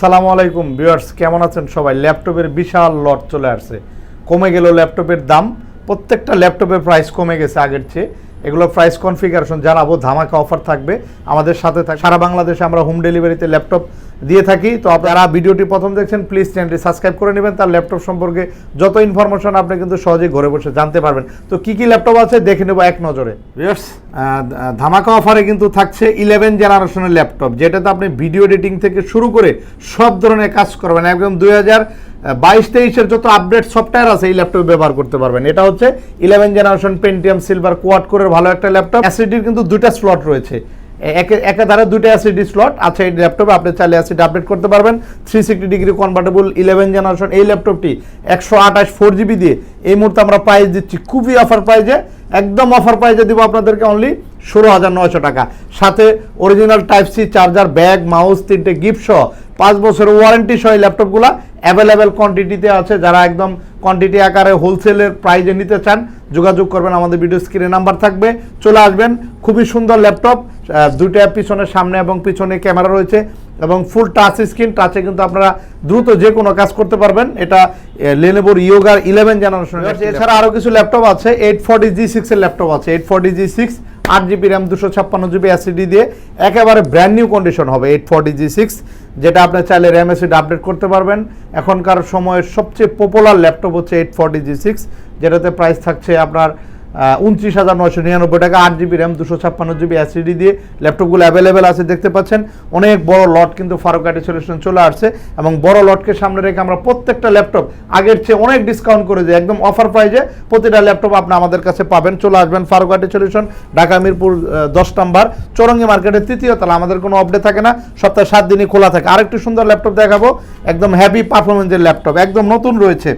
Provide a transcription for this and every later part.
আসসালামু আলাইকুম ভিউয়ার্স, কেমন আছেন সবাই? ল্যাপটপের বিশাল লট চলে আসছে। কমে গেল ল্যাপটপের দাম, প্রত্যেকটা ল্যাপটপের প্রাইস কমে গেছে আগের চেয়ে। এগুলো প্রাইস কনফিগারেশন জানাবো, ধামাকা অফার থাকবে আমাদের সাথে। সারা বাংলাদেশে আমরা হোম ডেলিভারিতে ল্যাপটপ দিয়ে থাকি। তো আপনারা ভিডিওটি প্রথম দেখছেন, প্লিজ চ্যানেলটি সাবস্ক্রাইব করে নেবেন। তার ল্যাপটপ সম্পর্কে যত ইনফরমেশন আপনি কিন্তু সহজেই ঘরে বসে জানতে পারবেন। তো কি কি ল্যাপটপ আছে দেখে নেব এক নজরে। ভিউয়ার্স, ধামাকা অফারে কিন্তু থাকছে 11 জেনারেশনের ল্যাপটপ, যেটাতে আপনি ভিডিও এডিটিং থেকে শুরু করে সব ধরনের কাজ করবেন। একদম 2022-23-এর যত আপডেট সফটওয়্যার আছে এই ল্যাপটপ ব্যবহার করতে পারবেন। এটা হচ্ছে 11 জেনারেশন পেন্টিয়াম সিলভার কোয়াড কোরের ভালো একটা ল্যাপটপ। অ্যাসিডির কিন্তু দুইটা স্লট রয়েছে, একাধারে দুইটা অ্যাসিডি স্লট আছে এই ল্যাপটপে। আপনি চাইলে অ্যাসিড আপডেট করতে পারবেন। 360 ডিগ্রি কনভার্টেবল 11 জেনারেশন এই ল্যাপটপটি 128 4GB দিয়ে এই মুহূর্তে আমরা প্রাইস দিচ্ছি খুবই অফার প্রাইজে, একদম অফার প্রাইজে দিব আপনাদেরকে অনলি 16,900 টাকা। সাথে original type C charger, bag, mouse, 3টে গিফট সহ 5 বছরের ওয়ারেন্টি সহ এই ল্যাপটপগুলো অ্যাভেলেবেল কোয়ান্টিটিতে আছে। যারা একদম কোয়ান্টিটি আকারে হোলসেলের প্রাইজে নিতে চান যোগাযোগ করবেন, আমাদের ভিডিও স্ক্রিনে নাম্বার থাকবে, চলে আসবেন। খুবই সুন্দর ল্যাপটপ, দুইটা পিছনে, সামনে এবং পিছনে ক্যামেরা রয়েছে এবং ফুল টাচ স্ক্রিন। টাচে কিন্তু আপনারা দ্রুত যে কোনো কাজ করতে পারবেন। এটা লেনোভোর ইয়োগার 11 জেনারেশন। এছাড়া আরও কিছু ল্যাপটপ আছে, 840G6 এর ল্যাপটপ আছে। 840G6 8GB র্যাম 256GB অ্যাসিডি দিয়ে একেবারে ব্র্যান্ড নিউ কন্ডিশন হবে 840G6, যেটা আপনি চাইলে র্যাম অ্যাসিড আপডেট করতে পারবেন। এখনকার সময়ের সবচেয়ে পপুলার ল্যাপটপ হচ্ছে 840G6, যেটাতে প্রাইস থাকছে আপনার 29,999 টাকা। 8GB র্যাম 256GB অ্যাসিডি দিয়ে ল্যাপটপগুলো অ্যাভেলেবেল আছে, দেখতে পাচ্ছেন। অনেক বড় লট কিন্তু ফারুক আইটি সলিউশন চলে আসছে এবং বড় লটকে সামনে রেখে আমরা প্রত্যেকটা ল্যাপটপ আগের চেয়ে অনেক ডিসকাউন্ট করে দিই, একদম অফার প্রাইজে প্রতিটা ল্যাপটপ আপনি আমাদের কাছে পাবেন। চলে আসবেন ফারুক আইটি সলিউশন, ঢাকা মিরপুর 10 নম্বর চৌরঙ্গি মার্কেটের 3য় তলা। আমাদের কোনো আপডেট থাকে না, সপ্তাহে 7 দিনই খোলা থাকে। আরেকটি সুন্দর ল্যাপটপ দেখাবো, একদম হ্যাভি পারফরমেন্সের ল্যাপটপ, একদম নতুন রয়েছে,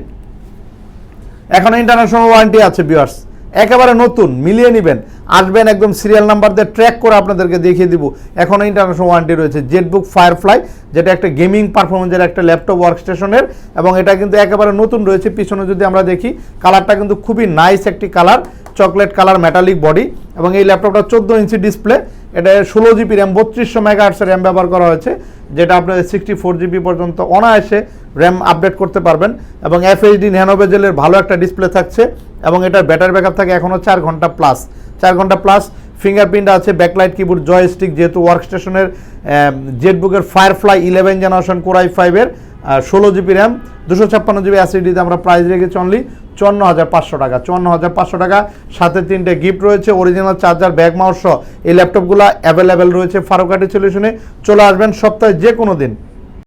এখন ইন্টারন্যাশনাল ওয়ারেন্টি আছে। ভিউয়ার্স, একেবারে নতুন, মিলিয়ে নেবেন, আসবেন একদম সিরিয়াল নাম্বার দিয়ে ট্র্যাক করে আপনাদেরকে দেখিয়ে দিব। এখনও ইন্টারন্যাশনাল ওয়ারেন্টি রয়েছে। জেটবুক ফায়ারফ্লাই, যেটা একটা গেমিং পারফরমেন্সের একটা ল্যাপটপ ওয়ার্কস্টেশনের, এবং এটা কিন্তু একেবারে নতুন রয়েছে। পিছনে যদি আমরা দেখি, কালারটা কিন্তু খুবই নাইস একটি colour, chocolate colour, metallic body, এবং এই ল্যাপটপটা 14 ইঞ্চি ডিসপ্লে। এটা 16GB র্যাম 3200 মেগাহার্টসের র্যাম ব্যবহার করা হয়েছে, যেটা আপনাদের 64GB পর্যন্ত অনায়াসে র্যাম আপডেট করতে পারবেন। এবং FHD ন্যানো বেজেলের ভালো একটা ডিসপ্লে থাকছে, এবং এটার ব্যাটারি ব্যাকআপ থাকে এখনও 4 ঘন্টা প্লাস। 4 ঘন্টা প্লাস। ফিঙ্গারপ্রিন্ট আছে, ব্যাকলাইট কিবোর্ড, জয়স্টিক, যেহেতু ওয়ার্কস্টেশনের জেটবুকের ফায়ারফ্লাই 11 জেনারেশন কোর i5-এর 16GB র্যাম 256GB অ্যাসিডিতে আমরা প্রাইস রেখেছি অনলি 54,500 টাকা। 54,500 টাকা। সাথে 3টে গিফট রয়েছে, অরিজিনাল চার্জার, ব্যাগ, মাউস সহ এই ল্যাপটপগুলো অ্যাভেলেবেল রয়েছে ফারুক আইটি সলিউশনে। চলে আসবেন সপ্তাহে যে কোনো দিন।